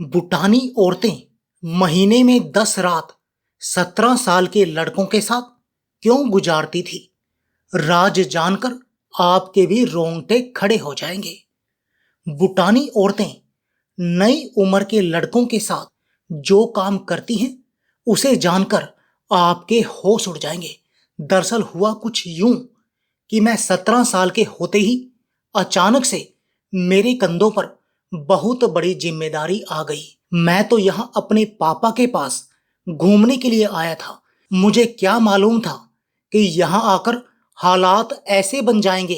भूटानी औरतें महीने में 10 रात 17 साल के लड़कों के साथ क्यों गुजारती थी? राज जानकर आपके भी रोंगटे खड़े हो जाएंगे। भूटानी औरतें नई उम्र के लड़कों के साथ जो काम करती हैं उसे जानकर आपके होश उड़ जाएंगे। दरअसल हुआ कुछ यूं कि मैं 17 साल के होते ही अचानक से मेरे कंधों पर बहुत बड़ी जिम्मेदारी आ गई। मैं तो यहाँ अपने पापा के पास घूमने के लिए आया था। मुझे क्या मालूम था कि यहाँ आकर हालात ऐसे बन जाएंगे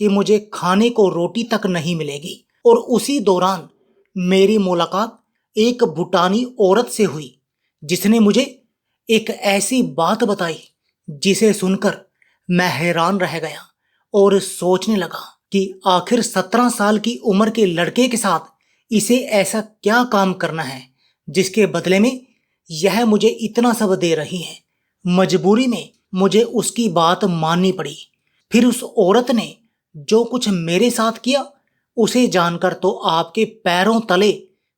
कि मुझे खाने को रोटी तक नहीं मिलेगी। और उसी दौरान मेरी मुलाकात एक भूटानी औरत से हुई जिसने मुझे एक ऐसी बात बताई जिसे सुनकर मैं हैरान रह गया और सोचने लगा कि आखिर 17 साल की उम्र के लड़के के साथ इसे ऐसा क्या काम करना है जिसके बदले में यह मुझे इतना सब दे रही है। मजबूरी में मुझे उसकी बात माननी पड़ी। फिर उस औरत ने जो कुछ मेरे साथ किया उसे जानकर तो आपके पैरों तले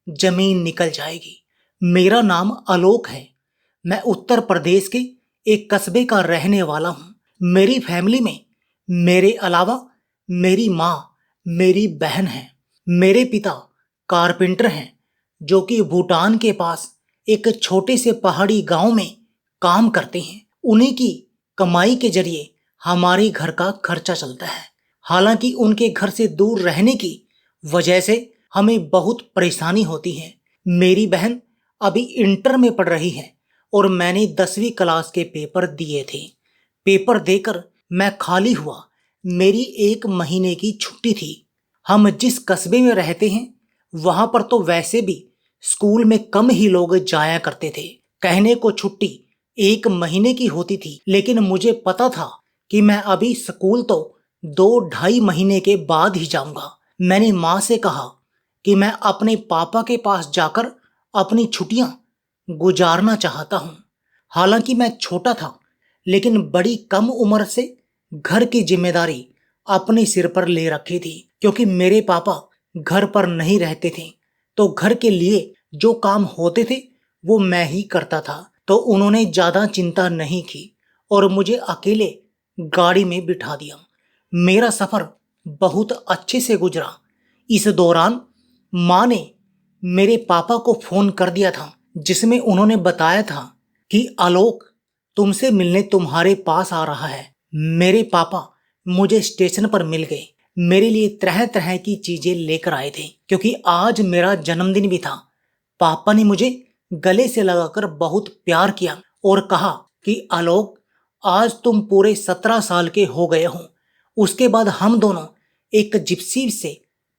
जमीन निकल जाएगी। मेरा नाम आलोक है। मैं उत्तर प्रदेश के एक कस्बे का रहने वाला हूँ। मेरी फैमिली में मेरे अलावा मेरी माँ, मेरी बहन है। मेरे पिता कारपेंटर हैं जो कि भूटान के पास एक छोटे से पहाड़ी गांव में काम करते हैं। उन्हीं की कमाई के जरिए हमारे घर का खर्चा चलता है। हालांकि उनके घर से दूर रहने की वजह से हमें बहुत परेशानी होती है। मेरी बहन अभी इंटर में पढ़ रही है और मैंने 10वीं क्लास के पेपर दिए थे। पेपर देकर मैं खाली हुआ। मेरी 1 महीने की छुट्टी थी। हम जिस कस्बे में रहते हैं वहां पर तो वैसे भी स्कूल में कम ही लोग जाया करते थे। कहने को छुट्टी 1 महीने की होती थी, लेकिन मुझे पता था कि मैं अभी स्कूल तो 2-2.5 महीने के बाद ही जाऊंगा। मैंने माँ से कहा कि मैं अपने पापा के पास जाकर अपनी छुट्टियां गुजारना चाहता हूँ। हालांकि मैं छोटा था, लेकिन बड़ी कम उम्र से घर की जिम्मेदारी अपने सिर पर ले रखी थी। क्योंकि मेरे पापा घर पर नहीं रहते थे तो घर के लिए जो काम होते थे वो मैं ही करता था। तो उन्होंने ज्यादा चिंता नहीं की और मुझे अकेले गाड़ी में बिठा दिया। मेरा सफर बहुत अच्छे से गुजरा। इस दौरान माँ ने मेरे पापा को फोन कर दिया था जिसमें उन्होंने बताया था कि आलोक तुमसे मिलने तुम्हारे पास आ रहा है। मेरे पापा मुझे स्टेशन पर मिल गए। मेरे लिए तरह तरह की चीजें लेकर आए थे क्योंकि आज मेरा जन्मदिन भी था। पापा ने मुझे गले से लगाकर बहुत प्यार किया और कहा कि आलोक आज तुम पूरे 17 साल के हो गए हो। उसके बाद हम दोनों एक जिप्सी से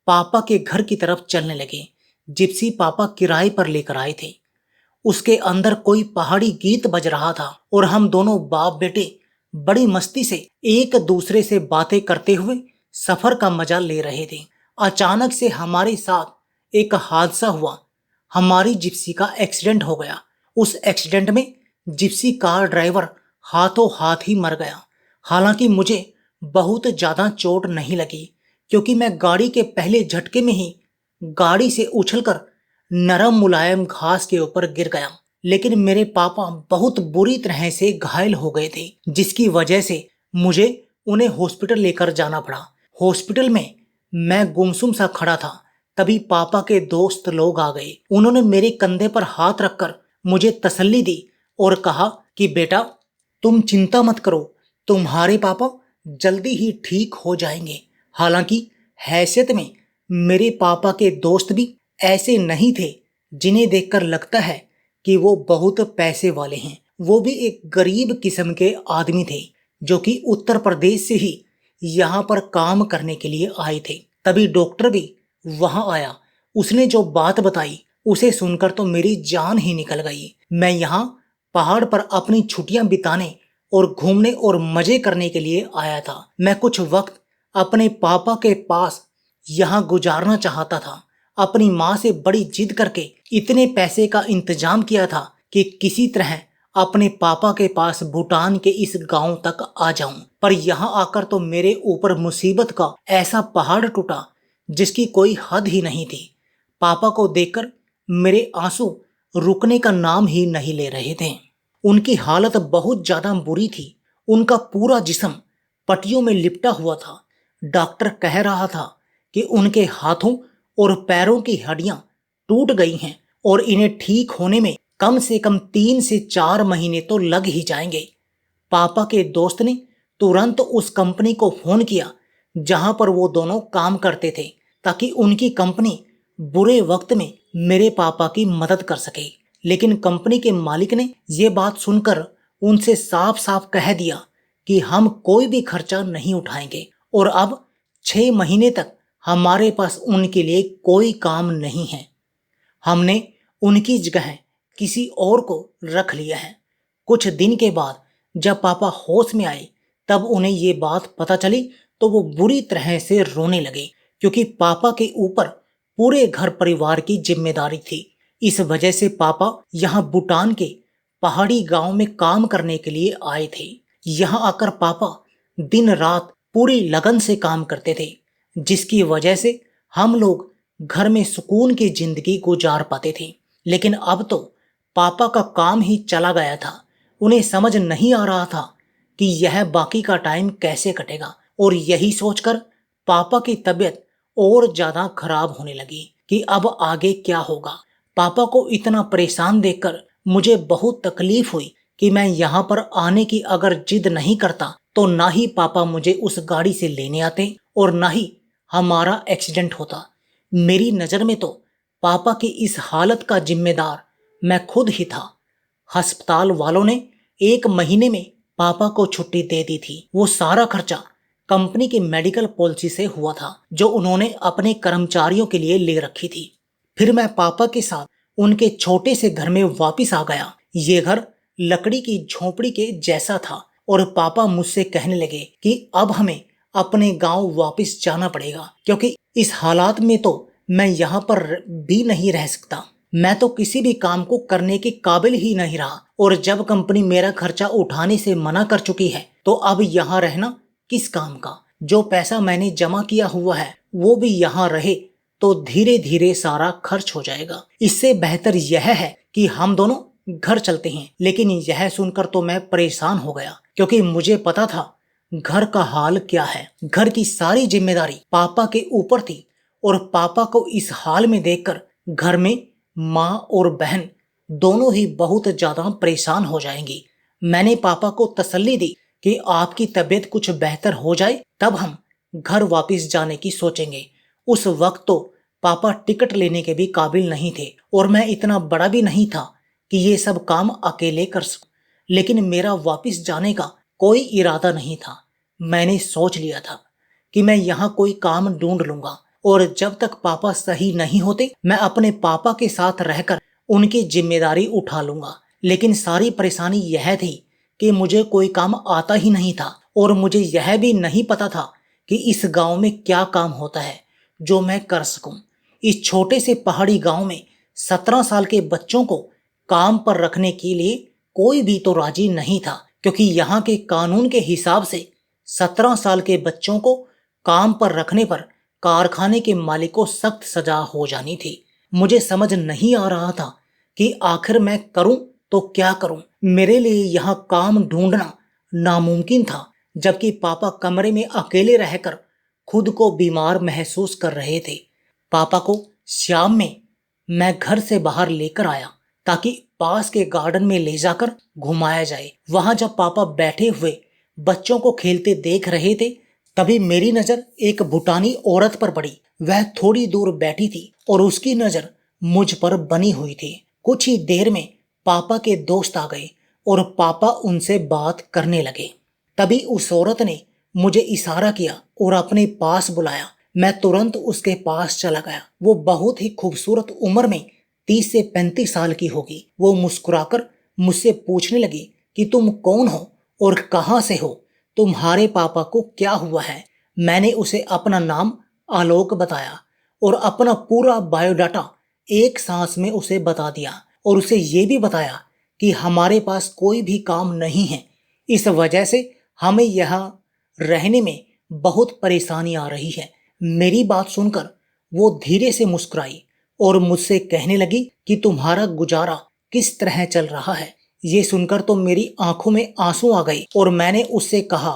पापा के घर की तरफ चलने लगे। जिप्सी पापा किराए पर लेकर आए थे। उसके अंदर कोई पहाड़ी गीत बज रहा था और हम दोनों बाप बेटे बड़ी मस्ती से एक दूसरे से बातें करते हुए सफर का मजा ले रहे थे। अचानक से हमारे साथ एक हादसा हुआ। हमारी जिप्सी का एक्सीडेंट हो गया। उस एक्सीडेंट में जिप्सी कार ड्राइवर हाथों हाथ ही मर गया। हालांकि मुझे बहुत ज्यादा चोट नहीं लगी क्योंकि मैं गाड़ी के पहले झटके में ही गाड़ी से उछलकर नरम मुलायम घास के ऊपर गिर गया। लेकिन मेरे पापा बहुत बुरी तरह से घायल हो गए थे जिसकी वजह से मुझे उन्हें हॉस्पिटल लेकर जाना पड़ा। हॉस्पिटल में मैं गुमसुम सा खड़ा था। तभी पापा के दोस्त लोग आ गए। उन्होंने मेरे कंधे पर हाथ रखकर मुझे तसल्ली दी और कहा कि बेटा तुम चिंता मत करो, तुम्हारे पापा जल्दी ही ठीक हो जाएंगे। हालांकि हैसियत में मेरे पापा के दोस्त भी ऐसे नहीं थे जिन्हें देखकर लगता है कि वो बहुत पैसे वाले हैं। वो भी एक गरीब किस्म के आदमी थे जो कि उत्तर प्रदेश से ही यहाँ पर काम करने के लिए आए थे। तभी डॉक्टर भी वहां आया। उसने जो बात बताई उसे सुनकर तो मेरी जान ही निकल गई। मैं यहाँ पहाड़ पर अपनी छुट्टियां बिताने और घूमने और मजे करने के लिए आया था। मैं कुछ वक्त अपने पापा के पास यहाँ गुजारना चाहता था। अपनी माँ से बड़ी जिद करके इतने पैसे का इंतजाम किया था कि किसी तरह अपने पापा के पास भूटान के इस गांव तक आ जाऊं। पर यहाँ आकर तो मेरे ऊपर मुसीबत का ऐसा पहाड़ टूटा जिसकी कोई हद ही नहीं थी। पापा को देखकर मेरे आंसू रुकने का नाम ही नहीं ले रहे थे। उनकी हालत बहुत ज्यादा बुरी थी। उनका पूरा जिस्म पट्टियों में लिपटा हुआ था। डॉक्टर कह रहा था कि उनके हाथों और पैरों की हड्डियां टूट गई हैं और इन्हें ठीक होने में कम से कम 3 से 4 महीने तो लग ही जाएंगे। पापा के दोस्त ने तुरंत उस कंपनी को फोन किया जहां पर वो दोनों काम करते थे, ताकि उनकी कंपनी बुरे वक्त में मेरे पापा की मदद कर सके। लेकिन कंपनी के मालिक ने ये बात सुनकर उनसे साफ साफ कह दिया कि हम कोई भी खर्चा नहीं उठाएंगे और अब 6 महीने तक हमारे पास उनके लिए कोई काम नहीं है। हमने उनकी जगह किसी और को रख लिया है। कुछ दिन के बाद जब पापा होश में आए तब उन्हें ये बात पता चली तो वो बुरी तरह से रोने लगे, क्योंकि पापा के ऊपर पूरे घर परिवार की जिम्मेदारी थी। इस वजह से पापा यहाँ भूटान के पहाड़ी गांव में काम करने के लिए आए थे। यहाँ आकर पापा दिन रात पूरी लगन से काम करते थे, जिसकी वजह से हम लोग घर में सुकून की जिंदगी गुजार पाते थे। लेकिन अब तो पापा का काम ही चला गया था। उन्हें समझ नहीं आ रहा था कि यह बाकी का टाइम कैसे कटेगा, और यही सोचकर पापा की तबीयत और ज्यादा खराब होने लगी कि अब आगे क्या होगा। पापा को इतना परेशान देखकर मुझे बहुत तकलीफ हुई कि मैं यहाँ पर आने की अगर जिद नहीं करता तो ना ही पापा मुझे उस गाड़ी से लेने आते और ना ही हमारा एक्सीडेंट होता। मेरी नज़र में तो पापा की इस हालत का जिम्मेदार मैं खुद ही था। अस्पताल वालों ने 1 महीने में पापा को छुट्टी दे दी थी। वो सारा खर्चा कंपनी की मेडिकल पॉलिसी से हुआ था जो उन्होंने अपने कर्मचारियों के लिए ले रखी थी। फिर मैं पापा के साथ उनके छोटे से घर में वापस आ गया। ये घर लकड़ी की झोपड़ी के जैसा था और पापा मुझसे कहने लगे कि अब हमें अपने गांव वापस जाना पड़ेगा, क्योंकि इस हालात में तो मैं यहाँ पर भी नहीं रह सकता। मैं तो किसी भी काम को करने के काबिल ही नहीं रहा, और जब कंपनी मेरा खर्चा उठाने से मना कर चुकी है तो अब यहाँ रहना किस काम का। जो पैसा मैंने जमा किया हुआ है वो भी यहाँ रहे तो धीरे धीरे सारा खर्च हो जाएगा। इससे बेहतर यह है कि हम दोनों घर चलते हैं। लेकिन यह सुनकर तो मैं परेशान हो गया, क्योंकि मुझे पता था घर का हाल क्या है। घर की सारी जिम्मेदारी पापा के ऊपर थी, और पापा को इस हाल में देखकर घर में माँ और बहन दोनों ही बहुत ज्यादा परेशान हो जाएंगी। मैंने पापा को तसल्ली दी कि आपकी तबीयत कुछ बेहतर हो जाए तब हम घर वापस जाने की सोचेंगे। उस वक्त तो पापा टिकट लेने के भी काबिल नहीं थे, और मैं इतना बड़ा भी नहीं था कि ये सब काम अकेले कर सकूं। लेकिन मेरा वापस जाने का कोई इरादा नहीं था। मैंने सोच लिया था कि मैं यहाँ कोई काम ढूंढ लूंगा, और जब तक पापा सही नहीं होते मैं अपने पापा के साथ रहकर उनकी जिम्मेदारी उठा लूंगा। लेकिन सारी परेशानी यह थी कि मुझे कोई काम आता ही नहीं था, और मुझे यह भी नहीं पता था कि इस गांव में क्या काम होता है जो मैं कर सकूं। इस छोटे से पहाड़ी गांव में 17 साल के बच्चों को काम पर रखने के लिए कोई भी तो राजी नहीं था, क्योंकि यहाँ के कानून के हिसाब से 17 साल के बच्चों को काम पर रखने पर कारखाने के मालिक को सख्त सजा हो जानी थी। मुझे समझ नहीं आ रहा था कि आखिर मैं करूं तो क्या करूं। मेरे लिए यहाँ काम ढूंढना नामुमकिन था, जबकि पापा कमरे में अकेले रहकर खुद को बीमार महसूस कर रहे थे। पापा को शाम में मैं घर से बाहर लेकर आया ताकि पास के गार्डन में ले जाकर घुमाया जाए। वहां जब पापा बैठे हुए बच्चों को खेलते देख रहे थे तभी मेरी नजर एक भूटानी औरत पर पड़ी। वह थोड़ी दूर बैठी थी और उसकी नजर मुझ पर बनी हुई थी। कुछ ही देर में पापा के दोस्त आ गए और पापा उनसे बात करने लगे। तभी उस औरत ने मुझे इशारा किया और अपने पास बुलाया। मैं तुरंत उसके पास चला गया। वो बहुत ही खूबसूरत उम्र में 30 से 35 साल की होगी। वो मुस्कुराकर मुझसे पूछने लगी कि तुम कौन हो और कहाँ से हो, तुम्हारे पापा को क्या हुआ है। मैंने उसे अपना नाम आलोक बताया और अपना पूरा बायोडाटा एक सांस में उसे बता दिया, और उसे ये भी बताया कि हमारे पास कोई भी काम नहीं है, इस वजह से हमें यहाँ रहने में बहुत परेशानी आ रही है। मेरी बात सुनकर वो धीरे से मुस्कुराई और मुझसे कहने लगी कि तुम्हारा गुजारा किस तरह चल रहा है। ये सुनकर तो मेरी आंखों में आंसू आ गए और मैंने उससे कहा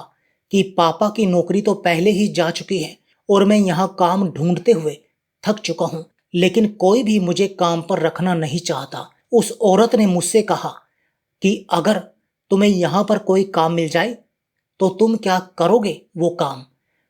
कि पापा की नौकरी तो पहले ही जा चुकी है और मैं यहाँ काम ढूंढते हुए थक चुका हूँ, लेकिन कोई भी मुझे काम पर रखना नहीं चाहता। उस औरत ने मुझसे कहा कि अगर तुम्हें यहाँ पर कोई काम मिल जाए तो तुम क्या करोगे वो काम।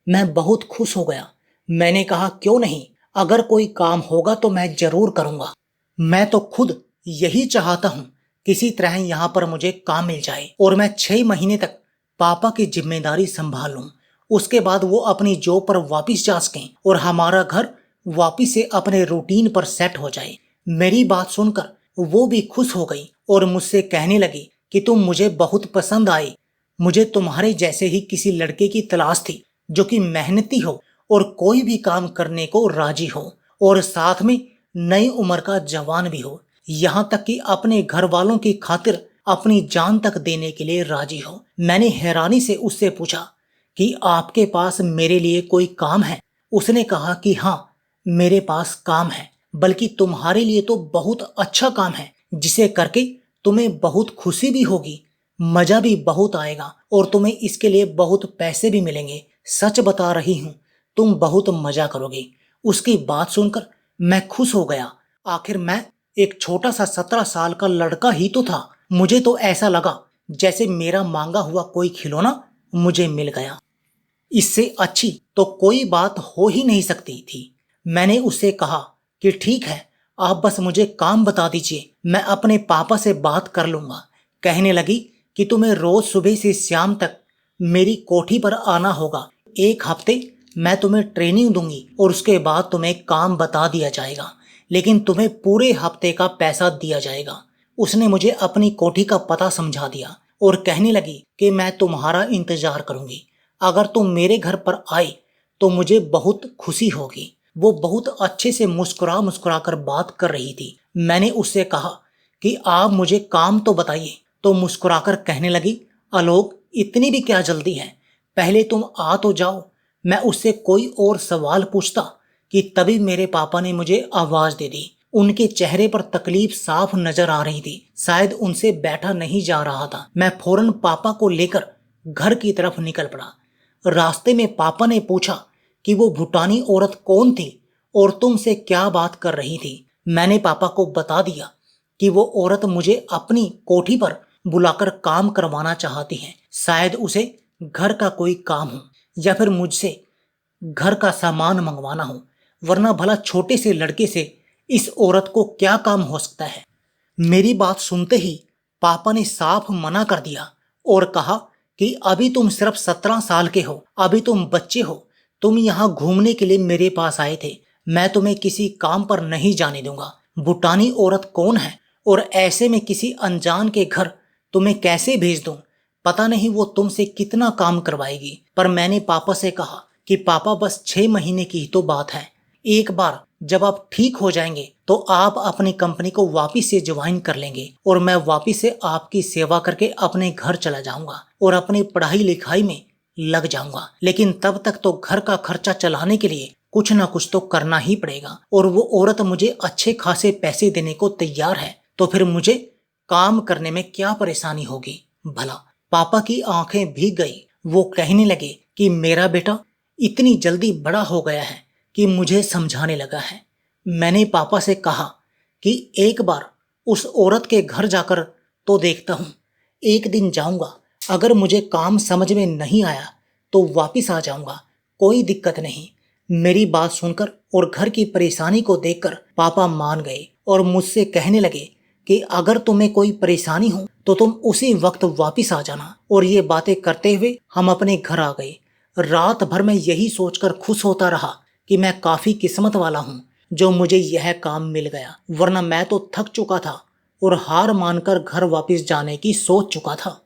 मैं बहुत खुश हो गया। मैंने कहा क्यों नहीं, अगर कोई काम होगा तो मैं जरूर करूँगा। मैं तो खुद यही चाहता हूँ किसी तरह यहाँ पर मुझे काम मिल जाए और मैं 6 महीने तक पापा की जिम्मेदारी संभाल लूँ। उसके बाद वो अपनी जॉब पर वापस जा सकें और हमारा घर वापस से अपने रूटीन पर सेट हो जाए। मेरी बात सुनकर वो भी खुश हो गई और मुझसे कहने लगी कि तुम मुझे बहुत पसंद आई। मुझे तुम्हारे जैसे ही किसी लड़के की तलाश थी जो कि मेहनती हो और कोई भी काम करने को राजी हो और साथ में नई उम्र का जवान भी हो, यहाँ तक कि अपने घर वालों की खातिर अपनी जान तक देने के लिए राजी हो। मैंने हैरानी से उससे पूछा कि आपके पास मेरे लिए कोई काम है। उसने कहा कि हाँ, मेरे पास काम है, बल्कि तुम्हारे लिए तो बहुत अच्छा काम है जिसे करके तुम्हें बहुत खुशी भी होगी, मजा भी बहुत आएगा और तुम्हें इसके लिए बहुत पैसे भी मिलेंगे। सच बता रही हूँ, तुम बहुत मजा करोगे। उसकी बात सुनकर मैं खुश हो गया। आखिर मैं एक छोटा सा 17 साल का लड़का ही तो था। मुझे तो ऐसा लगा जैसे मेरा मांगा हुआ कोई खिलौना मुझे मिल गया। इससे अच्छी तो कोई बात हो ही नहीं सकती थी। मैंने उससे कहा कि ठीक है, आप बस मुझे काम बता दीजिए, मैं अपने पापा से बात कर लूँगा। कहने लगी कि तुम्हें रोज सुबह से शाम तक मेरी कोठी पर आना होगा। 1 हफ्ते मैं तुम्हें ट्रेनिंग दूंगी और उसके बाद तुम्हें काम बता दिया जाएगा, लेकिन तुम्हें पूरे हफ्ते का पैसा दिया जाएगा। उसने मुझे अपनी कोठी का पता समझा दिया और कहने लगी कि मैं तुम्हारा इंतजार करूंगी। अगर तुम मेरे घर पर आए तो मुझे बहुत खुशी होगी। वो बहुत अच्छे से मुस्कुरा मुस्कुरा कर बात कर रही थी। मैंने उससे कहा कि आप मुझे काम तो बताइए, तो मुस्कुराकर कहने लगी, आलोक, इतनी भी क्या जल्दी है, पहले तुम आ तो जाओ। मैं उससे कोई और सवाल पूछता कि तभी मेरे पापा ने मुझे आवाज दे दी। उनके चेहरे पर तकलीफ साफ नजर आ रही थी। शायद उनसे बैठा नहीं जा रहा था। मैं फौरन पापा को लेकर घर की तरफ निकल पड़ा। रास्ते में पापा ने पूछा कि वो भूटानी औरत कौन थी और तुमसे क्या बात कर रही थी। मैंने पापा को बता दिया कि वो औरत मुझे अपनी कोठी पर बुलाकर काम करवाना चाहती है। शायद उसे घर का कोई काम हो या फिर मुझसे घर का सामान मंगवाना हो, वरना भला छोटे से लड़के से इस औरत को क्या काम हो सकता है। मेरी बात सुनते ही पापा ने साफ मना कर दिया और कहा कि अभी तुम सिर्फ 17 साल के हो, अभी तुम बच्चे हो, तुम यहाँ घूमने के लिए मेरे पास आए थे। मैं तुम्हें किसी काम पर नहीं जाने दूंगा। भूटानी औरत कौन है और ऐसे में किसी अनजान के घर तुम्हें कैसे भेज दूं? पता नहीं वो तुमसे कितना काम करवाएगी। पर मैंने पापा से कहा कि पापा, बस 6 महीने की ही तो बात है। एक बार जब आप ठीक हो जाएंगे तो आप अपनी कंपनी को वापिस से ज्वाइन कर लेंगे और मैं वापिस से आपकी सेवा करके अपने घर चला जाऊंगा और अपनी पढ़ाई लिखाई में लग जाऊंगा। लेकिन तब तक तो घर का खर्चा चलाने के लिए कुछ ना कुछ तो करना ही पड़ेगा और वो औरत मुझे अच्छे खासे पैसे देने को तैयार है, तो फिर मुझे काम करने में क्या परेशानी होगी भला। पापा की आंखें भीग गई। वो कहने लगे कि मेरा बेटा इतनी जल्दी बड़ा हो गया है कि मुझे समझाने लगा है। मैंने पापा से कहा कि एक बार उस औरत के घर जाकर तो देखता हूँ। एक दिन जाऊंगा, अगर मुझे काम समझ में नहीं आया तो वापिस आ जाऊंगा, कोई दिक्कत नहीं। मेरी बात सुनकर और घर की परेशानी को देखकर पापा मान गए और मुझसे कहने लगे कि अगर तुम्हें कोई परेशानी हो तो तुम उसी वक्त वापिस आ जाना। और ये बातें करते हुए हम अपने घर आ गए। रात भर मैं यही सोचकर खुश होता रहा कि मैं काफी किस्मत वाला हूँ जो मुझे यह काम मिल गया, वरना मैं तो थक चुका था और हार मानकर घर वापस जाने की सोच चुका था।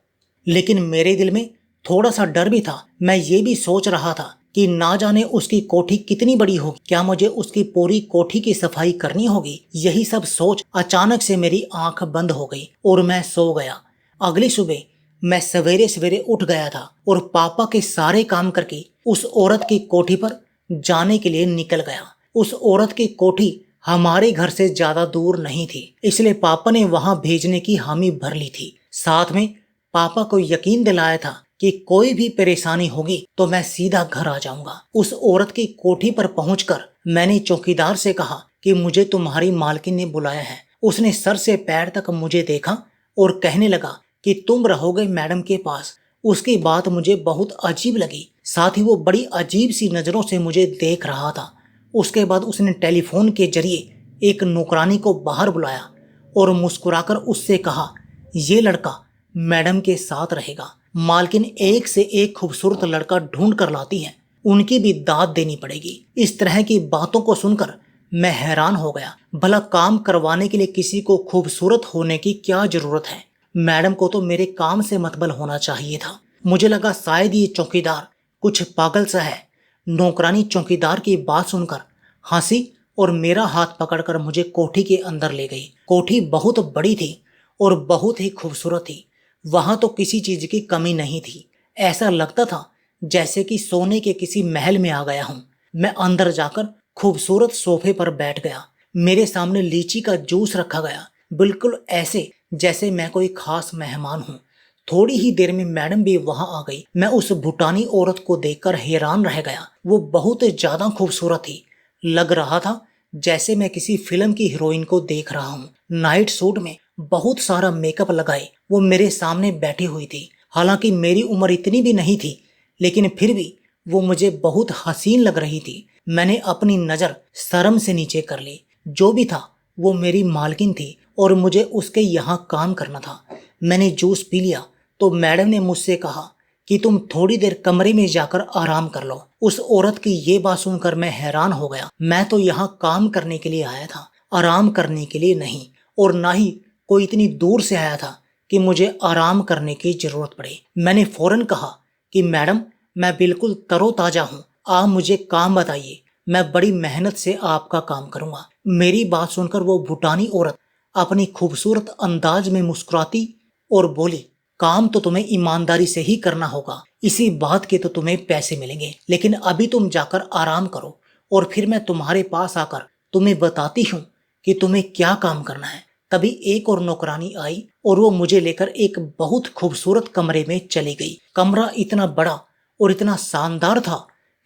लेकिन मेरे दिल में थोड़ा सा डर भी था। मैं ये भी सोच रहा था कि ना जाने उसकी कोठी कितनी बड़ी होगी, क्या मुझे उसकी पूरी कोठी की सफाई करनी होगी। यही सब सोच अचानक से मेरी आंख बंद हो गई और मैं सो गया। अगली सुबह मैं सवेरे सवेरे उठ गया था और पापा के सारे काम करके उस औरत की कोठी पर जाने के लिए निकल गया। उस औरत की कोठी हमारे घर से ज्यादा दूर नहीं थी, इसलिए पापा ने वहां भेजने की हामी भर ली थी। साथ में पापा को यकीन दिलाया था कि कोई भी परेशानी होगी तो मैं सीधा घर आ जाऊंगा। उस औरत की कोठी पर पहुंचकर मैंने चौकीदार से कहा कि मुझे तुम्हारी मालकिन ने बुलाया है। उसने सर से पैर तक मुझे देखा और कहने लगा कि तुम रहोगे मैडम के पास। उसकी बात मुझे बहुत अजीब लगी, साथ ही वो बड़ी अजीब सी नजरों से मुझे देख रहा था। उसके बाद उसने टेलीफोन के जरिए एक नौकरानी को बाहर बुलाया और मुस्कुराकर उससे कहा, ये लड़का मैडम के साथ रहेगा। मालकिन एक से एक खूबसूरत लड़का ढूंढ कर लाती है, उनकी भी दाद देनी पड़ेगी। इस तरह की बातों को सुनकर मैं हैरान हो गया। भला काम करवाने के लिए किसी को खूबसूरत होने की क्या जरूरत है? मैडम को तो मेरे काम से मतबल होना चाहिए था। मुझे लगा शायद ये चौकीदार कुछ पागल सा है। नौकरानी चौकीदार की बात सुनकर हंसी और मेरा हाथ पकड़कर मुझे कोठी के अंदर ले गई। कोठी बहुत बड़ी थी और बहुत ही खूबसूरत थी। वहां तो किसी चीज की कमी नहीं थी। ऐसा लगता था जैसे कि सोने के किसी महल में आ गया हूं। मैं अंदर जाकर खूबसूरत सोफे पर बैठ गया। मेरे सामने लीची का जूस रखा गया, बिल्कुल ऐसे जैसे मैं कोई खास मेहमान हूँ। थोड़ी ही देर में मैडम भी वहां आ गई। मैं उस भूटानी औरत को देखकर हैरान रह गया। वो बहुत ज्यादा खूबसूरत थी। लग रहा था जैसे मैं किसी फिल्म की हीरोइन को देख रहा हूँ। नाइट सूट में बहुत सारा मेकअप लगाए वो मेरे सामने बैठी हुई थी। हालांकि मेरी उम्र इतनी भी नहीं थी, लेकिन फिर भी वो मुझे बहुत हसीन लग रही थी। मैंने अपनी नजर शर्म से नीचे कर ली। जो भी था वो मेरी मालकिन थी और मुझे उसके यहाँ काम करना था। मैंने जूस पी लिया तो मैडम ने मुझसे कहा कि तुम थोड़ी देर कमरे में जाकर आराम कर लो। उस औरत की ये बात सुनकर मैं हैरान हो गया। मैं तो यहाँ काम करने के लिए आया था, आराम करने के लिए नहीं। और ना ही कोई इतनी दूर से आया था कि मुझे आराम करने की जरूरत पड़े। मैंने फौरन कहा कि मैडम, मैं बिल्कुल तरोताजा हूँ, आप मुझे काम बताइए, मैं बड़ी मेहनत से आपका काम करूंगा। मेरी बात सुनकर वो भूटानी औरत अपनी खूबसूरत अंदाज में मुस्कुराती और बोली, काम तो तुम्हें ईमानदारी से ही करना होगा, इसी बात के तो तुम्हें पैसे मिलेंगे। लेकिन अभी तुम जाकर आराम करो और फिर मैं तुम्हारे पास आकर तुम्हें बताती हूँ कि तुम्हें क्या काम करना है। तभी एक और नौकरानी आई और वो मुझे लेकर एक बहुत खूबसूरत कमरे में चली गई। कमरा इतना बड़ा और इतना शानदार था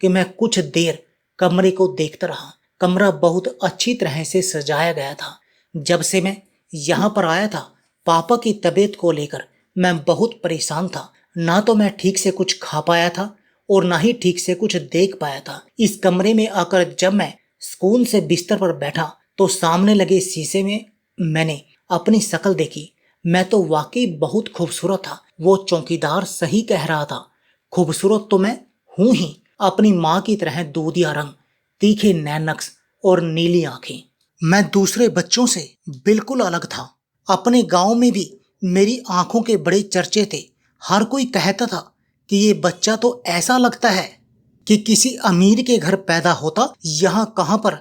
कि मैं कुछ देर कमरे को देखता रहा। कमरा बहुत अच्छी तरह से सजाया गया था। जब से मैं यहाँ पर आया था, पापा की तबीयत को लेकर मैं बहुत परेशान था। ना तो मैं ठीक से कुछ खा पाया था और ना ही ठीक से कुछ देख पाया था। इस कमरे में आकर जब मैं सुकून से बिस्तर पर बैठा तो सामने लगे शीशे में मैंने अपनी शक्ल देखी। मैं तो वाकई बहुत खूबसूरत था। वो चौकीदार सही कह रहा था, खूबसूरत तो मैं हूं ही। अपनी माँ की तरह दूधिया रंग, तीखे नैनक्स और नीली आंखें। मैं दूसरे बच्चों से बिल्कुल अलग था। अपने गांव में भी मेरी आंखों के बड़े चर्चे थे। हर कोई कहता था कि ये बच्चा तो ऐसा लगता है कि किसी अमीर के घर पैदा होता। यहाँ कहाँ पर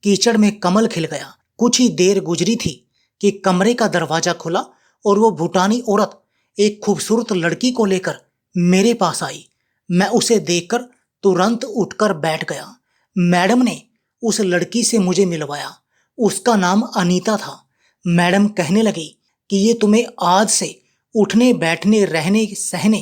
कीचड़ में कमल खिल गया। कुछ ही देर गुजरी थी कि कमरे का दरवाजा खुला और वो भूटानी औरत एक खूबसूरत लड़की को लेकर मेरे पास आई। मैं उसे देखकर तुरंत उठकर बैठ गया। मैडम ने उस लड़की से मुझे मिलवाया। उसका नाम अनीता था। मैडम कहने लगी कि ये तुम्हें आज से उठने बैठने रहने सहने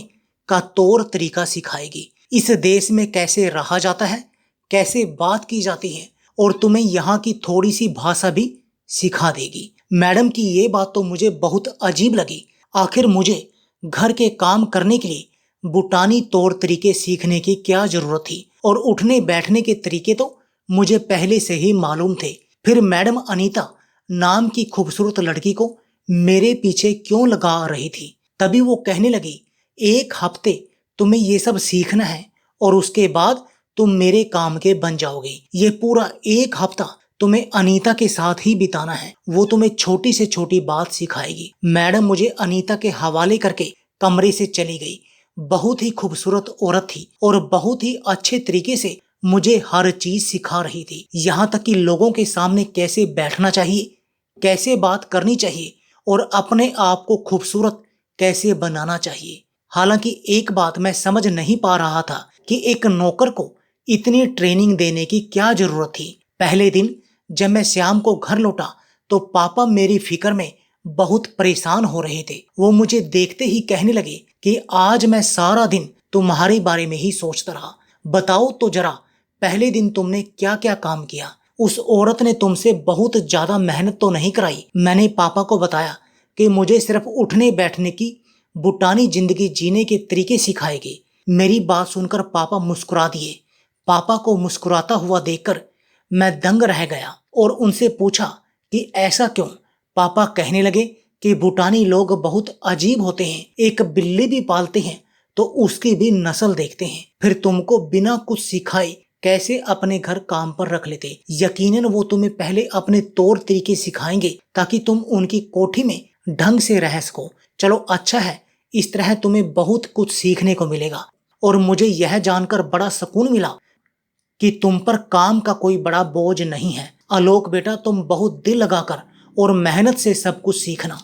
का तौर तरीका सिखाएगी। इस देश में कैसे रहा जाता है, कैसे बात की जाती है, और तुम्हें यहाँ की थोड़ी सी भाषा भी सिखा देगी। मैडम की ये बात तो मुझे बहुत अजीब लगी। आखिर मुझे घर के काम करने के लिए भूटानी तौर तरीके सीखने की क्या जरूरत थी, और उठने बैठने के तरीके तो मुझे पहले से ही मालूम थे। फिर मैडम अनीता नाम की खूबसूरत लड़की को मेरे पीछे क्यों लगा रही थी? तभी वो कहने लगी, एक हफ्ते तुम्हें ये सब सीखना है और उसके बाद तुम मेरे काम के बन जाओगे। ये पूरा एक हफ्ता तुम्हें अनीता के साथ ही बिताना है। वो तुम्हें छोटी से छोटी बात सिखाएगी। मैडम मुझे अनीता के हवाले करके कमरे से चली गई। बहुत ही खूबसूरत औरत थी और बहुत ही अच्छे तरीके से मुझे हर चीज सिखा रही थी। यहाँ तक कि लोगों के सामने कैसे बैठना चाहिए, कैसे बात करनी चाहिए और अपने आप को खूबसूरत कैसे बनाना चाहिए। हालांकि एक बात मैं समझ नहीं पा रहा था कि एक नौकर को इतनी ट्रेनिंग देने की क्या जरूरत थी। पहले दिन जब मैं शाम को घर लौटा तो पापा मेरी फिक्र में बहुत परेशान हो रहे थे। वो मुझे देखते ही कहने लगे कि आज मैं सारा दिन तुम्हारे बारे में ही सोचता रहा। बताओ तो जरा, पहले दिन तुमने क्या क्या काम किया? उस औरत ने तुमसे बहुत ज्यादा मेहनत तो नहीं कराई? मैंने पापा को बताया कि मुझे सिर्फ उठने बैठने की बुटानी जिंदगी जीने के तरीके सिखाए गए। मेरी बात सुनकर पापा मुस्कुरा दिए। पापा को मुस्कुराता हुआ देखकर मैं दंग रह गया और उनसे पूछा कि ऐसा क्यों? पापा कहने लगे कि भूटानी लोग बहुत अजीब होते हैं। एक बिल्ली भी पालते हैं तो उसकी भी नस्ल देखते हैं, फिर तुमको बिना कुछ सिखाए कैसे अपने घर काम पर रख लेते। यकीनन वो तुम्हें पहले अपने तौर तरीके सिखाएंगे ताकि तुम उनकी कोठी में ढंग से रह सको। चलो अच्छा है, इस तरह तुम्हें बहुत कुछ सीखने को मिलेगा। और मुझे यह जानकर बड़ा सुकून मिला कि तुम पर काम का कोई बड़ा बोझ नहीं है। आलोक बेटा, तुम बहुत दिल लगाकर और मेहनत से सब कुछ सीखना।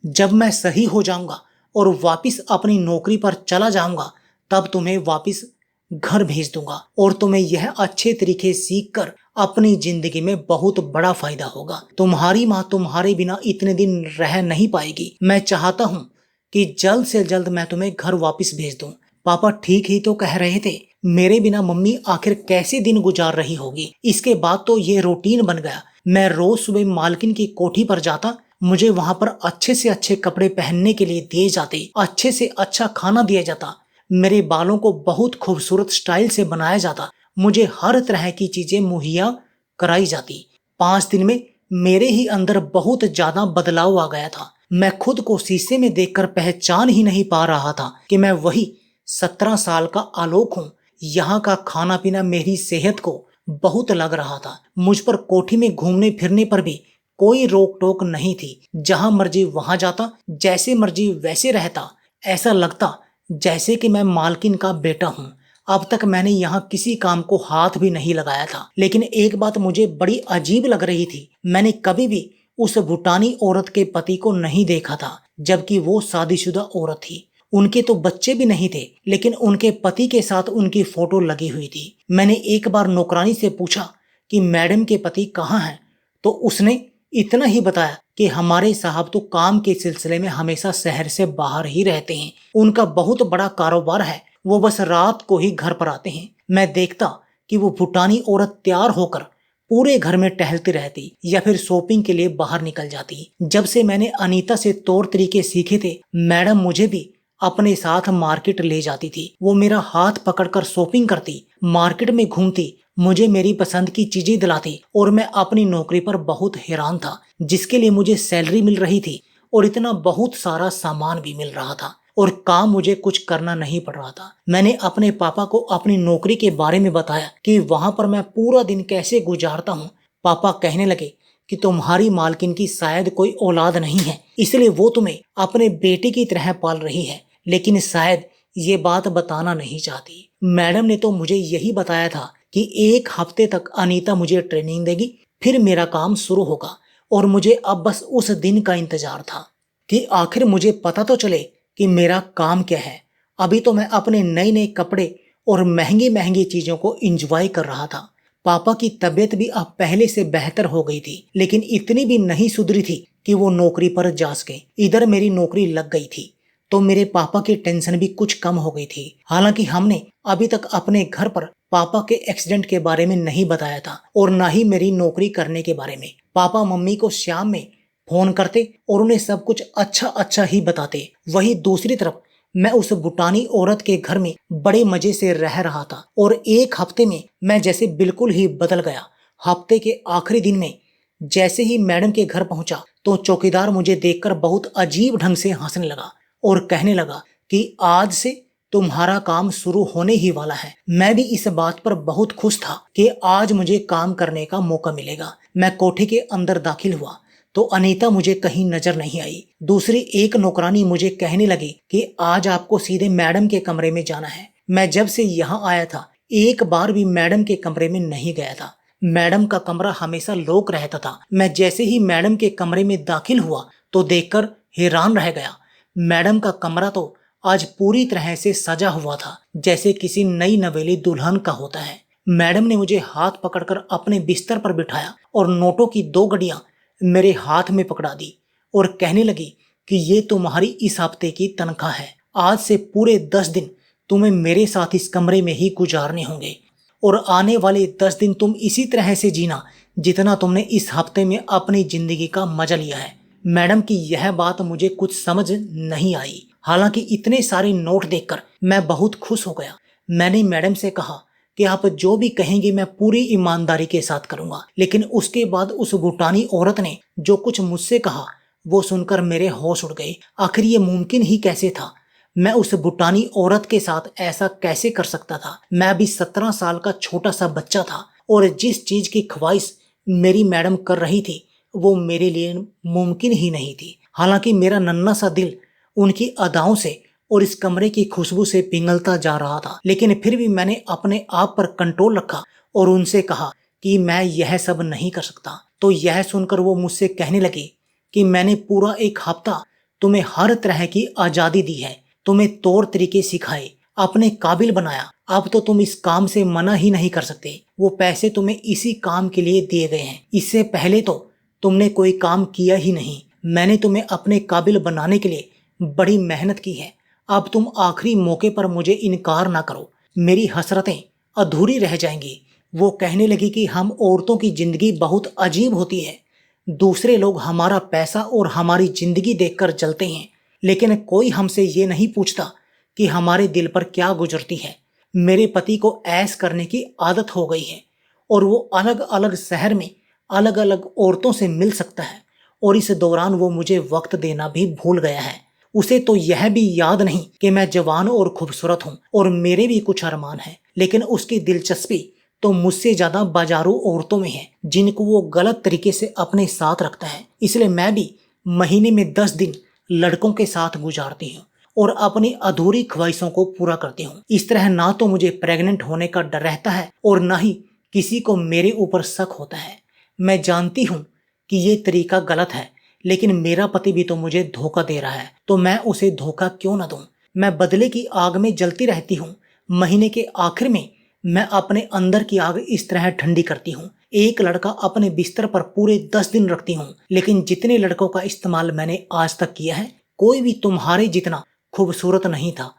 जब मैं सही हो जाऊंगा और वापस अपनी नौकरी पर चला जाऊंगा तब तुम्हें वापस घर भेज दूंगा और तुम्हें यह अच्छे तरीके सीख कर अपनी जिंदगी में बहुत बड़ा फायदा होगा। तुम्हारी माँ तुम्हारे बिना इतने दिन रह नहीं पाएगी। मैं चाहता हूँ कि जल्द से जल्द मैं तुम्हें घर वापस भेज दूं। पापा ठीक ही तो कह रहे थे। मेरे बिना मम्मी आखिर कैसे दिन गुजार रही होगी। इसके बाद तो ये रूटीन बन गया। मैं रोज सुबह मालकिन की कोठी पर जाता, मुझे वहां पर अच्छे से अच्छे कपड़े पहनने के लिए दिए जाते, अच्छे से अच्छा खाना दिया जाता, मेरे बालों को बहुत खूबसूरत स्टाइल से बनाया जाता, मुझे हर तरह की चीजें मुहैया कराई जाती। 5 दिन में मेरे ही अंदर बहुत ज्यादा बदलाव आ गया था। मैं खुद को शीशे में देखकर पहचान ही नहीं पा रहा था कि मैं वही 17 साल का आलोक हूँ। यहाँ का खाना पीना मेरी सेहत को बहुत लग रहा था। मुझ पर कोठी में घूमने फिरने पर भी कोई रोक टोक नहीं थी। जहां मर्जी वहां जाता, जैसे मर्जी वैसे रहता। ऐसा लगता जैसे कि मैं मालकिन का बेटा हूँ। अब तक मैंने यहाँ किसी काम को हाथ भी नहीं लगाया था। लेकिन एक बात मुझे बड़ी अजीब लग रही थी। मैंने कभी भी उस भूटानी औरत के पति को नहीं देखा था, जबकि वो शादीशुदा औरत थी। उनके तो बच्चे भी नहीं थे, लेकिन उनके पति के साथ उनकी फोटो लगी हुई थी। मैंने एक बार नौकरानी से पूछा कि मैडम के पति कहाँ हैं, तो उसने इतना ही बताया कि हमारे साहब तो काम के सिलसिले में हमेशा शहर से बाहर ही रहते हैं। उनका बहुत बड़ा कारोबार है, वो बस रात को ही घर पर आते हैं। मैं देखता कि वो भूटानी औरत तैयार होकर पूरे घर में टहलती रहती या फिर शॉपिंग के लिए बाहर निकल जाती। जब से मैंने अनीता से तौर तरीके सीखे थे, मैडम मुझे भी अपने साथ मार्केट ले जाती थी। वो मेरा हाथ पकड़कर शॉपिंग करती, मार्केट में घूमती, मुझे मेरी पसंद की चीजें दिलाती और मैं अपनी नौकरी पर बहुत हैरान था, जिसके लिए मुझे सैलरी मिल रही थी और इतना बहुत सारा सामान भी मिल रहा था और काम मुझे कुछ करना नहीं पड़ रहा था। मैंने अपने पापा को अपनी नौकरी के बारे में बताया कि वहां पर मैं पूरा दिन कैसे गुजारता हूँ। पापा कहने लगे कि तुम्हारी मालकिन की शायद कोई औलाद नहीं है, इसलिए वो तुम्हें अपने बेटे की तरह पाल रही है, लेकिन शायद ये बात बताना नहीं चाहती। मैडम ने तो मुझे यही बताया था कि 1 हफ्ते तक अनीता मुझे ट्रेनिंग देगी, फिर मेरा काम शुरू होगा और मुझे अब बस उस दिन का इंतजार था कि आखिर मुझे पता तो चले कि मेरा काम क्या है। अभी तो मैं अपने नए नए कपड़े और महंगी महंगी चीजों को एंजॉय कर रहा था। पापा की तबीयत भी अब पहले से बेहतर हो गई थी, लेकिन इतनी भी नहीं सुधरी थी कि वो नौकरी पर जा सके। इधर मेरी नौकरी लग गई थी तो मेरे पापा की टेंशन भी कुछ कम हो गई थी। हालांकि हमने अभी तक अपने घर पर पापा के एक्सीडेंट के बारे में नहीं बताया था और ना ही मेरी नौकरी करने के बारे में। पापा मम्मी को शाम में फोन करते और उन्हें सब कुछ अच्छा अच्छा ही बताते। वहीं दूसरी तरफ मैं उस भूटानी औरत के घर में बड़े मजे से रह रहा था और 1 हफ्ते में मैं जैसे बिल्कुल ही बदल गया। हफ्ते के आखिरी दिन में जैसे ही मैडम के घर पहुंचा तो चौकीदार मुझे देखकर बहुत अजीब ढंग से हंसने लगा और कहने लगा कि आज से तुम्हारा काम शुरू होने ही वाला है। मैं भी इस बात पर बहुत खुश था कि आज मुझे काम करने का मौका मिलेगा। मैं कोठी के अंदर दाखिल हुआ तो अनीता मुझे कहीं नजर नहीं आई। दूसरी एक नौकरानी मुझे कहने लगी कि आज आपको सीधे मैडम के कमरे में जाना है। मैं जब से यहाँ आया था एक बार भी मैडम के कमरे में नहीं गया था। मैडम का कमरा हमेशा लॉक रहता था। मैं जैसे ही मैडम के कमरे में दाखिल हुआ तो देखकर हैरान रह गया। मैडम का कमरा तो आज पूरी तरह से सजा हुआ था, जैसे किसी नई नवेली दुल्हन का होता है। मैडम ने मुझे हाथ पकड़कर अपने बिस्तर पर बिठाया और नोटों की 2 गड्डियां मेरे हाथ में पकड़ा दी और कहने लगी कि ये तुम्हारी इस हफ्ते की तनख्वाह है। आज से पूरे 10 दिन तुम्हें मेरे साथ इस कमरे में ही गुजारने होंगे और आने वाले 10 दिन तुम इसी तरह से जीना जितना तुमने इस हफ्ते में अपनी जिंदगी का मजा लिया है। मैडम की यह बात मुझे कुछ समझ नहीं आई। हालांकि इतने सारे नोट देखकर मैं बहुत खुश हो गया। मैंने मैडम से कहा कि आप जो भी कहेंगे मैं पूरी ईमानदारी के साथ करूंगा। लेकिन उसके बाद उस भूटानी औरत ने जो कुछ मुझसे कहा वो सुनकर मेरे होश उड़ गए। आखिर ये मुमकिन ही कैसे था? मैं उस भूटानी औरत के साथ ऐसा कैसे कर सकता था? मैं अभी 17 साल का छोटा सा बच्चा था और जिस चीज की ख्वाहिश मेरी मैडम कर रही थी वो मेरे लिए मुमकिन ही नहीं थी। हालांकि मेरा नन्हा सा दिल उनकी अदाओं से और इस कमरे की खुशबू से पिघलता जा रहा था, लेकिन फिर भी मैंने अपने आप पर कंट्रोल रखा और उनसे कहा कि मैं यह सब नहीं कर सकता। तो यह सुनकर वो मुझसे कहने लगी कि मैंने पूरा 1 हफ्ता तुम्हें हर तरह की आज़ादी दी है, तुम्हें तौर तरीके सिखाए, अपने काबिल बनाया। अब तो तुम इस काम से मना ही नहीं कर सकते। वो पैसे तुम्हें इसी काम के लिए दिए गए हैं। इससे पहले तो तुमने कोई काम किया ही नहीं। मैंने तुम्हें अपने काबिल बनाने के लिए बड़ी मेहनत की है। अब तुम आखिरी मौके पर मुझे इनकार ना करो, मेरी हसरतें अधूरी रह जाएंगी। वो कहने लगी कि हम औरतों की जिंदगी बहुत अजीब होती है। दूसरे लोग हमारा पैसा और हमारी जिंदगी देखकर जलते हैं, लेकिन कोई हमसे ये नहीं पूछता कि हमारे दिल पर क्या गुजरती है। मेरे पति को ऐश करने की आदत हो गई है और वो अलग अलग शहर में अलग अलग औरतों से मिल सकता है और इस दौरान वो मुझे वक्त देना भी भूल गया है। उसे तो यह भी याद नहीं कि मैं जवान और खूबसूरत हूँ और मेरे भी कुछ अरमान हैं, लेकिन उसकी दिलचस्पी तो मुझसे ज्यादा बाजारू औरतों में है जिनको वो गलत तरीके से अपने साथ रखता है। इसलिए मैं भी महीने में 10 दिन लड़कों के साथ गुजारती हूँ और अपनी अधूरी ख्वाहिशों को पूरा करती हूँ। इस तरह ना तो मुझे प्रेग्नेंट होने का डर रहता है और ना ही किसी को मेरे ऊपर शक होता है। मैं जानती हूँ कि ये तरीका गलत है, लेकिन मेरा पति भी तो मुझे धोखा दे रहा है, तो मैं उसे धोखा क्यों न दूं? मैं बदले की आग में जलती रहती हूँ। महीने के आखिर में मैं अपने अंदर की आग इस तरह ठंडी करती हूँ। एक लड़का अपने बिस्तर पर पूरे 10 दिन रखती हूँ, लेकिन जितने लड़कों का इस्तेमाल मैंने आज तक किया है कोई भी तुम्हारे जितना खूबसूरत नहीं था।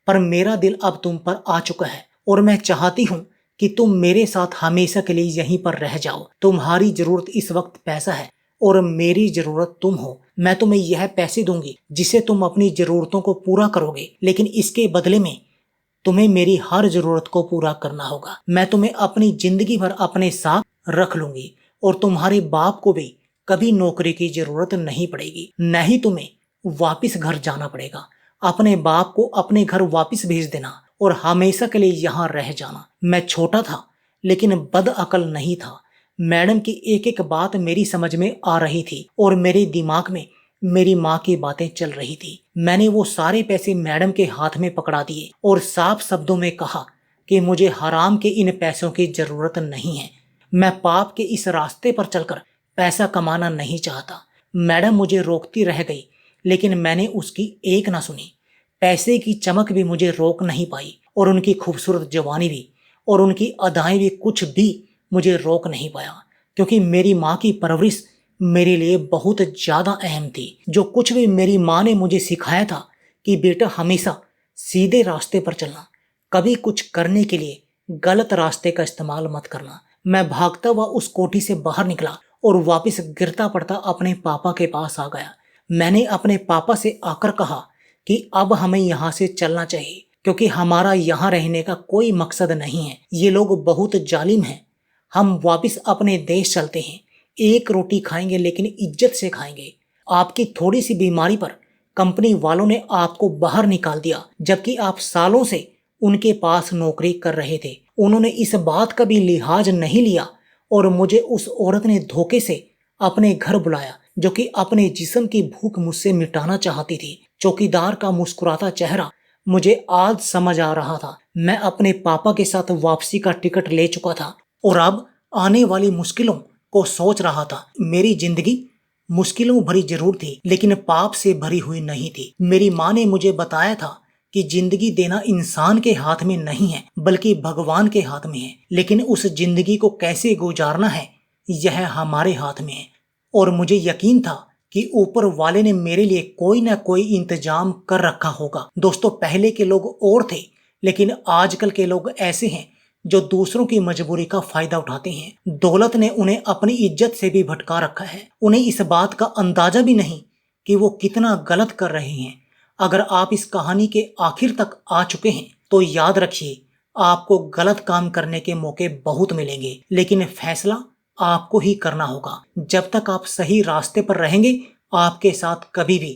पर मेरा दिल अब तुम पर आ चुका है और मैं चाहती हूँ कि तुम मेरे साथ हमेशा के लिए यहीं पर रह जाओ। तुम्हारी जरूरत इस वक्त पैसा है और मेरी जरूरत तुम हो। मैं तुम्हें यह पैसे दूंगी जिसे तुम अपनी जरूरतों को पूरा करोगे, लेकिन इसके बदले में तुम्हें मेरी हर जरूरत को पूरा करना होगा। मैं तुम्हें अपनी जिंदगी भर अपने साथ रख लूंगी और तुम्हारे बाप को भी कभी नौकरी की जरूरत नहीं पड़ेगी, न ही तुम्हें वापिस घर जाना पड़ेगा। अपने बाप को अपने घर वापिस भेज देना और हमेशा के लिए यहाँ रह जाना। मैं छोटा था लेकिन बदअकल नहीं था। मैडम की एक एक बात मेरी समझ में आ रही थी और मेरे दिमाग में मेरी माँ की बातें चल रही थी। मैंने वो सारे पैसे मैडम के हाथ में पकड़ा दिए और साफ शब्दों में कहा कि मुझे हराम के इन पैसों की जरूरत नहीं है। मैं पाप के इस रास्ते पर चलकर पैसा कमाना नहीं चाहता। मैडम मुझे रोकती रह गई, लेकिन मैंने उसकी एक ना सुनी। पैसे की चमक भी मुझे रोक नहीं पाई और उनकी खूबसूरत जवानी भी और उनकी अदाएं भी कुछ भी मुझे रोक नहीं पाया, क्योंकि मेरी माँ की परवरिश मेरे लिए बहुत ज़्यादा अहम थी। जो कुछ भी मेरी माँ ने मुझे सिखाया था कि बेटा हमेशा सीधे रास्ते पर चलना, कभी कुछ करने के लिए गलत रास्ते का इस्तेमाल मत करना। मैं भागता हुआ उस कोठी से बाहर निकला और वापस गिरता पड़ता अपने पापा के पास आ गया। मैंने अपने पापा से आकर कहा कि अब हमें यहाँ से चलना चाहिए, क्योंकि हमारा यहाँ रहने का कोई मकसद नहीं है। ये लोग बहुत जालिम हैं। हम वापस अपने देश चलते हैं। एक रोटी खाएंगे लेकिन इज्जत से खाएंगे। आपकी थोड़ी सी बीमारी पर कंपनी वालों ने आपको बाहर निकाल दिया, जबकि आप सालों से उनके पास नौकरी कर रहे थे। उन्होंने इस बात का भी लिहाज नहीं लिया और मुझे उस औरत ने धोखे से अपने घर बुलाया, जो कि अपने जिस्म की भूख मुझसे मिटाना चाहती थी। चौकीदार का मुस्कुराता चेहरा मुझे आज समझ आ रहा था। मैं अपने पापा के साथ वापसी का टिकट ले चुका था और अब आने वाली मुश्किलों को सोच रहा था। मेरी जिंदगी मुश्किलों भरी जरूर थी, लेकिन पाप से भरी हुई नहीं थी। मेरी माँ ने मुझे बताया था कि जिंदगी देना इंसान के हाथ में नहीं है बल्कि भगवान के हाथ में है, लेकिन उस जिंदगी को कैसे गुजारना है यह हमारे हाथ में है। और मुझे यकीन था कि ऊपर वाले ने मेरे लिए कोई ना कोई इंतजाम कर रखा होगा। दोस्तों, पहले के लोग और थे, लेकिन आजकल के लोग ऐसे हैं जो दूसरों की मजबूरी का फायदा उठाते हैं। दौलत ने उन्हें अपनी इज्जत से भी भटका रखा है। उन्हें इस बात का अंदाजा भी नहीं कि वो कितना गलत कर रहे हैं। अगर आप इस कहानी के आखिर तक आ चुके हैं तो याद रखिए, आपको गलत काम करने के मौके बहुत मिलेंगे, लेकिन फैसला आपको ही करना होगा। जब तक आप सही रास्ते पर रहेंगे, आपके साथ कभी भी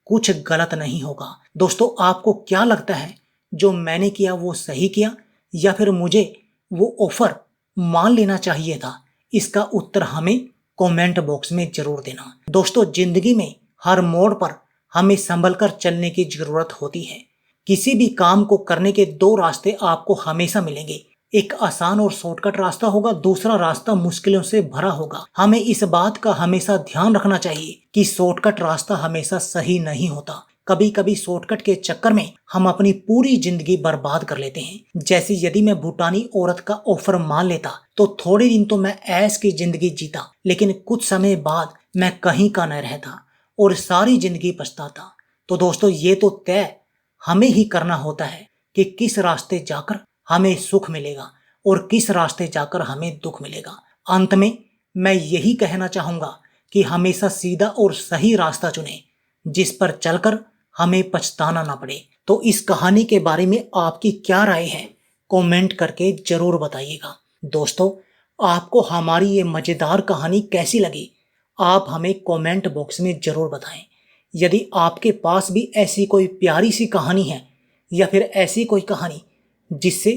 कुछ गलत नहीं होगा। दोस्तों, आपको क्या लगता है, जो मैंने किया वो सही किया या फिर मुझे वो ऑफर मान लेना चाहिए था? इसका उत्तर हमें कमेंट बॉक्स में जरूर देना। दोस्तों, जिंदगी में हर मोड़ पर हमें संभल कर चलने की जरूरत होती है। किसी भी काम को करने के दो रास्ते आपको हमेशा मिलेंगे। एक आसान और शॉर्टकट रास्ता होगा, दूसरा रास्ता मुश्किलों से भरा होगा। हमें इस बात का हमेशा ध्यान रखना चाहिए कि शॉर्टकट रास्ता हमेशा सही नहीं होता। कभी कभी शॉर्टकट के चक्कर में हम अपनी पूरी जिंदगी बर्बाद कर लेते हैं। जैसे यदि मैं भूटानी औरत का ऑफर मान लेता तो थोड़े दिन तो मैं ऐश की जिंदगी जीता, लेकिन कुछ समय बाद मैं कहीं का न रहता और सारी जिंदगी पछताता। तो दोस्तों, ये तो तय हमें ही करना होता है कि किस रास्ते जाकर हमें सुख मिलेगा और किस रास्ते जाकर हमें दुख मिलेगा। अंत में मैं यही कहना चाहूंगा कि हमेशा सीधा और सही रास्ता चुनें, जिस पर चलकर हमें पछताना ना पड़े। तो इस कहानी के बारे में आपकी क्या राय है, कमेंट करके जरूर बताइएगा। दोस्तों, आपको हमारी ये मजेदार कहानी कैसी लगी, आप हमें कमेंट बॉक्स में जरूर बताएं। यदि आपके पास भी ऐसी कोई प्यारी सी कहानी है या फिर ऐसी कोई कहानी जिससे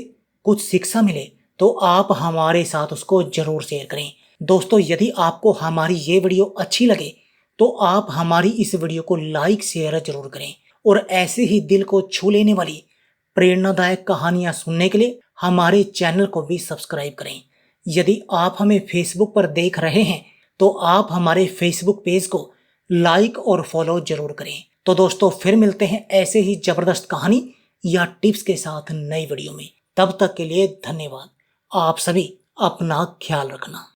कुछ शिक्षा मिले, तो आप हमारे साथ उसको जरूर शेयर करें। दोस्तों, यदि आपको हमारी ये वीडियो अच्छी लगे तो आप हमारी इस वीडियो को लाइक शेयर जरूर करें और ऐसे ही दिल को छू लेने वाली प्रेरणादायक कहानियां सुनने के लिए हमारे चैनल को भी सब्सक्राइब करें। यदि आप हमें फेसबुक पर देख रहे हैं तो आप हमारे फेसबुक पेज को लाइक और फॉलो जरूर करें। तो दोस्तों, फिर मिलते हैं ऐसे ही जबरदस्त कहानी या टिप्स के साथ नई वीडियो में। तब तक के लिए धन्यवाद। आप सभी अपना ख्याल रखना।